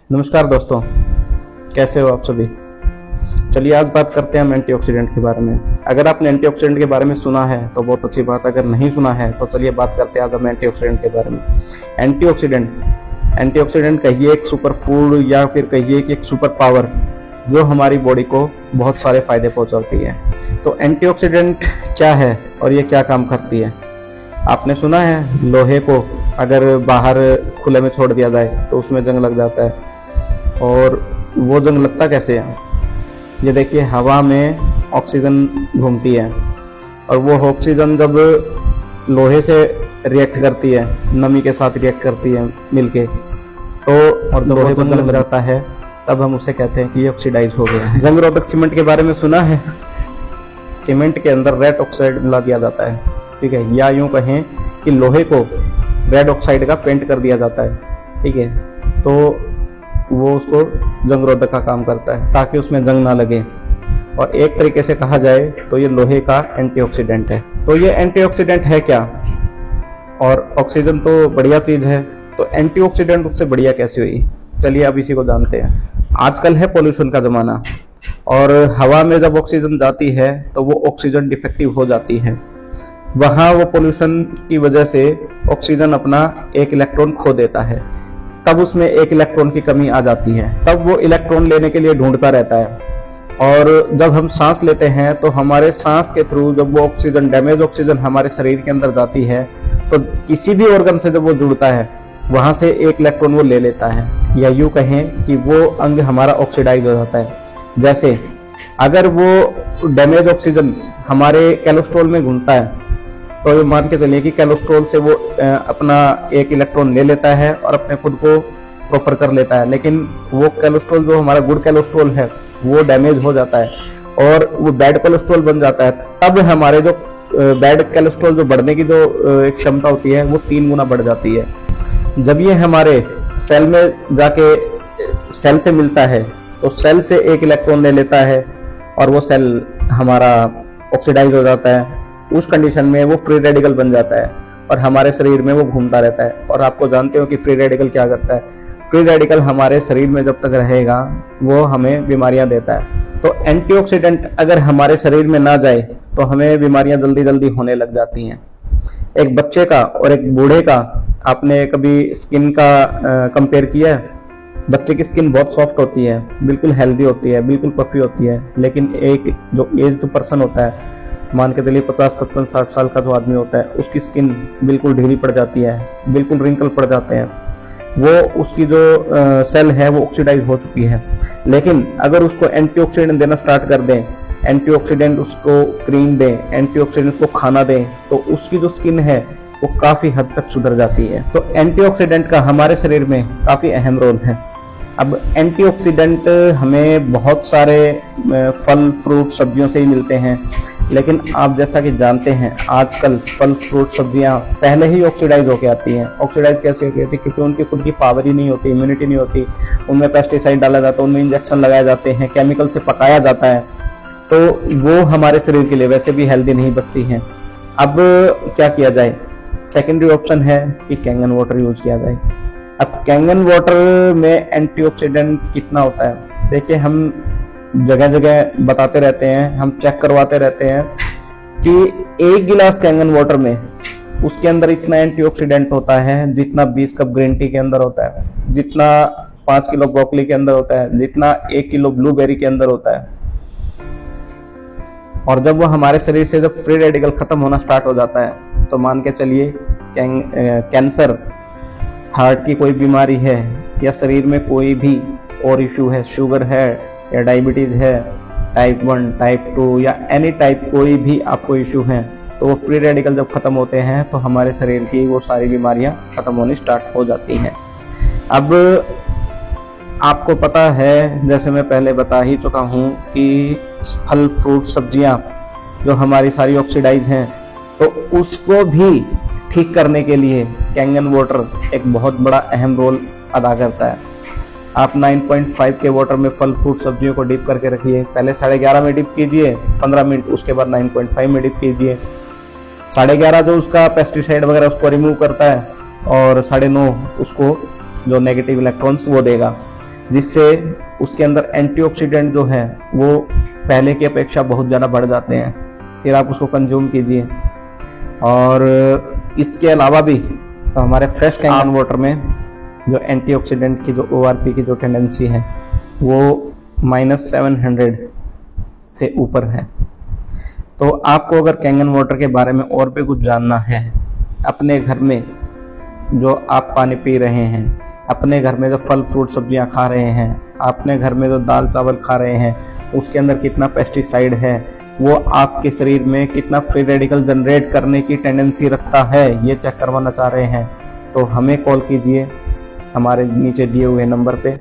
नमस्कार दोस्तों, कैसे हो आप सभी। चलिए आज बात करते हैं हम एंटीऑक्सीडेंट के बारे में। अगर आपने एंटीऑक्सीडेंट के बारे में सुना है तो बहुत अच्छी बात, अगर नहीं सुना है तो चलिए बात करते हैं आज हम एंटीऑक्सीडेंट के बारे में। एंटीऑक्सीडेंट कहिए एक सुपर फूड या फिर कहिए कि एक सुपर पावर जो हमारी बॉडी को बहुत सारे फायदे पहुंचाती है। तो एंटीऑक्सीडेंट क्या है और ये क्या काम करती है। आपने सुना है लोहे को अगर बाहर खुले में छोड़ दिया जाए तो उसमें जंग लग जाता है। और वो जंग लगता कैसे है, ये देखिए हवा में ऑक्सीजन घूमती है और वो ऑक्सीजन जब लोहे से रिएक्ट करती है, नमी के साथ रिएक्ट करती है मिलके, तो और लोहे को जंग लग जाता है, तब हम उसे कहते हैं कि ये ऑक्सीडाइज हो गया। जंग रोधक सीमेंट के बारे में सुना है। सीमेंट के अंदर रेड ऑक्साइड मिला दिया जाता है, ठीक है, या यूं कहें कि लोहे को रेड ऑक्साइड का पेंट कर दिया जाता है, ठीक है, तो वो उसको जंग रोधक का काम करता है ताकि उसमें जंग ना लगे। और एक तरीके से कहा जाए तो ये लोहे का एंटीऑक्सीडेंट है। तो ये एंटीऑक्सीडेंट है क्या, और ऑक्सीजन तो बढ़िया चीज है, तो एंटीऑक्सीडेंट उससे बढ़िया कैसे हुई, चलिए अब इसी को जानते हैं। आजकल है पोल्यूशन का जमाना, और हवा में जब ऑक्सीजन जाती है तो वो ऑक्सीजन डिफेक्टिव हो जाती है। वहां वो पोल्यूशन की वजह से ऑक्सीजन अपना एक इलेक्ट्रॉन खो देता है, तब उसमें एक इलेक्ट्रॉन की कमी आ जाती है, तब वो इलेक्ट्रॉन लेने के लिए ढूंढता रहता है। और जब हम सांस लेते हैं तो हमारे सांस के थ्रू जब वो ऑक्सीजन, डैमेज ऑक्सीजन हमारे शरीर के अंदर जाती है, तो किसी भी ऑर्गन से जब वो जुड़ता है वहां से एक इलेक्ट्रॉन वो ले लेता है, या यूं कहें कि वो अंग हमारा ऑक्सीडाइज हो जाता है। जैसे अगर वो डैमेज ऑक्सीजन हमारे कोलेस्ट्रॉल में घुलता है तो ये मान के चलिए कि कोलेस्ट्रॉल से वो अपना एक इलेक्ट्रॉन ले लेता है और अपने खुद को प्रॉपर कर लेता है, लेकिन वो कोलेस्ट्रॉल जो हमारा गुड कोलेस्ट्रॉल है वो डैमेज हो जाता है और वो बैड कोलेस्ट्रॉल बन जाता है। तब हमारे जो बैड कोलेस्ट्रॉल जो बढ़ने की जो एक क्षमता होती है वो 3 गुना बढ़ जाती है। जब ये हमारे सेल में जाके सेल से मिलता है तो सेल से एक इलेक्ट्रॉन ले लेता है और वो सेल हमारा ऑक्सीडाइज हो जाता है। उस कंडीशन में वो फ्री रेडिकल बन जाता है और हमारे शरीर में वो घूमता रहता है। और आपको जानते हो कि फ्री रेडिकल क्या करता है। फ्री रेडिकल हमारे शरीर में जब तक रहेगा वो हमें बीमारियां देता है। तो एंटीऑक्सीडेंट अगर हमारे शरीर में ना जाए तो हमें बीमारियां जल्दी जल्दी होने लग जाती हैं। एक बच्चे का और एक बूढ़े का आपने कभी स्किन का कंपेयर किया है। बच्चे की स्किन बहुत सॉफ्ट होती है, बिल्कुल हेल्दी होती है, बिल्कुल पफी होती है, लेकिन एक जो एज्ड पर्सन होता है, मान के चलिए 50, 55, 60 साल का जो आदमी होता है, उसकी स्किन बिल्कुल ढीली पड़ जाती है, बिल्कुल रिंकल पड़ जाते हैं, वो उसकी जो सेल है वो ऑक्सीडाइज हो चुकी है। लेकिन अगर उसको एंटीऑक्सीडेंट देना स्टार्ट कर दें, एंटीऑक्सीडेंट उसको क्रीम दें, एंटीऑक्सीडेंट उसको खाना दें, तो उसकी जो स्किन है वो काफी हद तक सुधर जाती है। तो एंटीऑक्सीडेंट का हमारे शरीर में काफी अहम रोल है। अब एंटीऑक्सीडेंट हमें बहुत सारे फल फ्रूट सब्जियों से ही मिलते हैं, लेकिन आप जैसा कि जानते हैं आजकल फल फ्रूट सब्जियां पहले ही ऑक्सीडाइज होके आती हैं। ऑक्सीडाइज कैसे होती है, क्योंकि उनकी खुद की पावर ही नहीं होती, इम्यूनिटी नहीं होती, उनमें पेस्टिसाइड डाला जाता है, उनमें इंजेक्शन लगाए जाते हैं, केमिकल से पकाया जाता है, तो वो हमारे शरीर के लिए वैसे भी हेल्दी नहीं बचती हैं। अब क्या किया जाए, सेकेंडरी ऑप्शन है कि कैंगन वाटर यूज किया जाए। अब कैंगन वाटर में एंटीऑक्सीडेंट कितना होता है, देखिए हम जगह जगह बताते रहते हैं, हम चेक करवाते रहते हैं कि 1 गिलास कैंगन वाटर में उसके अंदर इतना एंटीऑक्सीडेंट होता है जितना 20 कप ग्रीन टी के अंदर होता है, जितना 5 किलो ब्रोकली के अंदर होता है, जितना 1 किलो ब्लूबेरी के अंदर होता है। और जब वो हमारे शरीर से जब फ्री रेडिकल खत्म होना स्टार्ट हो जाता है तो मान के चलिए कैंसर, हार्ट की कोई बीमारी है, या शरीर में कोई भी और इशू है, शुगर है या डायबिटीज है, टाइप 1, टाइप 2 या एनी टाइप कोई भी आपको इशू है, तो वो फ्री रेडिकल जब खत्म होते हैं तो हमारे शरीर की वो सारी बीमारियां खत्म होनी स्टार्ट हो जाती हैं। अब आपको पता है, जैसे मैं पहले बता ही चुका हूं कि फल फ्रूट सब्जियां जो हमारी सारी ऑक्सीडाइज हैं, तो उसको भी ठीक करने के लिए कैंगन वाटर एक बहुत बड़ा अहम रोल अदा करता है। आप 9.5 के वाटर में फल फ्रूट सब्जियों को डिप करके रखिए, पहले 11.5 में डिप कीजिए 15 मिनट, उसके बाद 9.5 में डिप कीजिए। 11.5 जो उसका पेस्टिसाइड वगैरह उसको रिमूव करता है, और 9.5 उसको जो नेगेटिव इलेक्ट्रॉन्स वो देगा। जिससे उसके अंदर एंटीऑक्सीडेंट जो है वो पहले की अपेक्षा बहुत ज़्यादा बढ़ जाते हैं। फिर आप उसको कंज्यूम कीजिए। और इसके अलावा भी तो हमारे फ्रेश कैंगन वाटर में जो एंटीऑक्सीडेंट की जो ORP की जो टेंडेंसी है वो -700 से ऊपर है। तो आपको अगर कैंगन वाटर के बारे में और भी कुछ जानना है, अपने घर में जो आप पानी पी रहे हैं, अपने घर में जो फल फ्रूट सब्जियां खा रहे हैं, अपने घर में जो दाल चावल खा रहे हैं, उसके अंदर कितना पेस्टिसाइड है, वो आपके शरीर में कितना फ्री रेडिकल जनरेट करने की टेंडेंसी रखता है, ये चेक करवाना चाह रहे हैं तो हमें कॉल कीजिए हमारे नीचे दिए हुए नंबर पे।